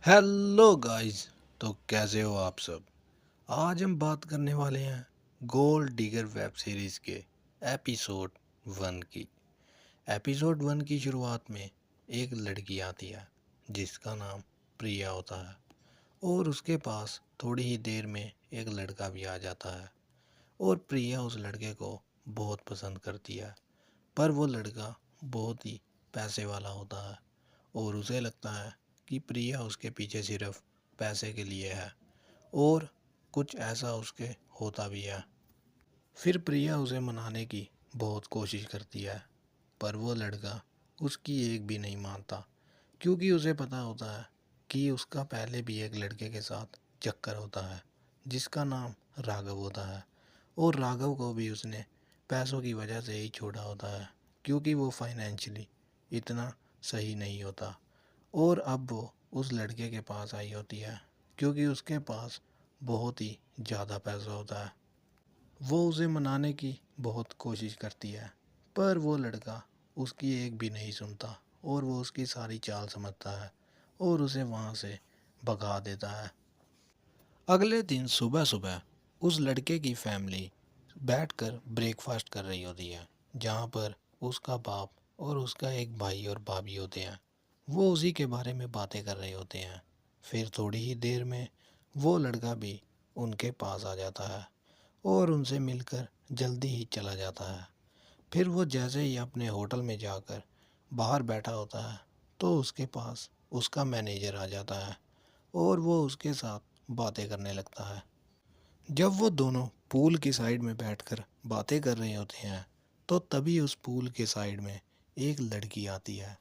Hello guys. तो कैसे हो आप सब। आज हम बात करने वाले हैं गोल्ड डिगर वेब सीरीज़ के एपिसोड 1 की। एपिसोड 1 की शुरुआत में एक लड़की आती है जिसका नाम प्रिया होता है और उसके पास थोड़ी ही देर में एक लड़का भी आ जाता है और प्रिया उस लड़के को बहुत पसंद करती है। पर वो लड़का बहुत ही पैसे वाला होता है और उसे लगता है कि प्रिया उसके पीछे सिर्फ पैसे के लिए है और कुछ ऐसा उसके होता भी है। फिर प्रिया उसे मनाने की बहुत कोशिश करती है पर वो लड़का उसकी एक भी नहीं मानता क्योंकि उसे पता होता है कि उसका पहले भी एक लड़के के साथ चक्कर होता है जिसका नाम राघव होता है और राघव को भी उसने पैसों की वजह से ही छोड़ा होता है क्योंकि वो फाइनेंशियली इतना सही नहीं होता। और अब वो उस लड़के के पास आई होती है क्योंकि उसके पास बहुत ही ज़्यादा पैसा होता है। वो उसे मनाने की बहुत कोशिश करती है पर वो लड़का उसकी एक भी नहीं सुनता और वो उसकी सारी चाल समझता है और उसे वहाँ से भगा देता है। अगले दिन सुबह सुबह उस लड़के की फैमिली बैठकर ब्रेकफास्ट कर रही होती है जहाँ पर उसका बाप और उसका एक भाई और भाभी होते हैं। वो उसी के बारे में बातें कर रहे होते हैं। फिर थोड़ी ही देर में वो लड़का भी उनके पास आ जाता है और उनसे मिलकर जल्दी ही चला जाता है। फिर वो जैसे ही अपने होटल में जाकर बाहर बैठा होता है तो उसके पास उसका मैनेजर आ जाता है और वो उसके साथ बातें करने लगता है। जब वो दोनों पूल की साइड में बैठकर बातें कर रहे होते हैं तो तभी उस पूल के साइड में एक लड़की आती है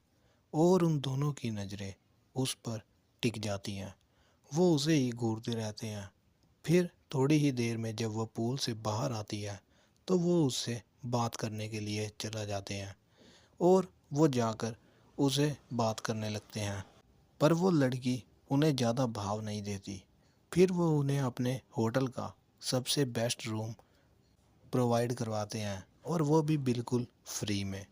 और उन दोनों की नज़रें उस पर टिक जाती हैं। वो उसे ही घूरते रहते हैं। फिर थोड़ी ही देर में जब वह पूल से बाहर आती है तो वो उससे बात करने के लिए चला जाते हैं और वो जाकर उसे बात करने लगते हैं पर वो लड़की उन्हें ज़्यादा भाव नहीं देती। फिर वो उन्हें अपने होटल का सबसे बेस्ट रूम प्रोवाइड करवाते हैं और वो भी बिल्कुल फ्री में।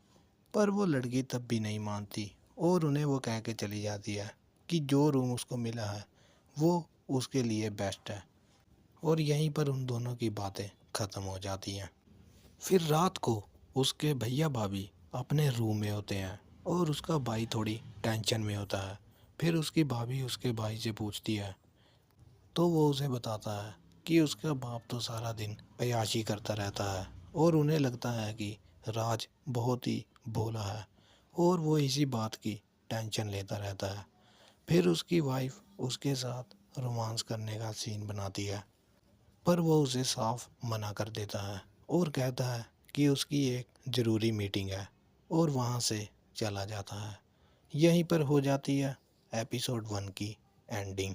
पर वो लड़की तब भी नहीं मानती और उन्हें वो कह के चली जाती है कि जो रूम उसको मिला है वो उसके लिए बेस्ट है और यहीं पर उन दोनों की बातें ख़त्म हो जाती हैं। फिर रात को उसके भैया भाभी अपने रूम में होते हैं और उसका भाई थोड़ी टेंशन में होता है। फिर उसकी भाभी उसके भाई से पूछती है तो वो उसे बताता है कि उसका बाप तो सारा दिन अय्याशी करता रहता है और उन्हें लगता है कि राज बहुत ही भोला है और वो इसी बात की टेंशन लेता रहता है। फिर उसकी वाइफ उसके साथ रोमांस करने का सीन बनाती है पर वो उसे साफ मना कर देता है और कहता है कि उसकी एक ज़रूरी मीटिंग है और वहाँ से चला जाता है। यहीं पर हो जाती है एपिसोड 1 की एंडिंग।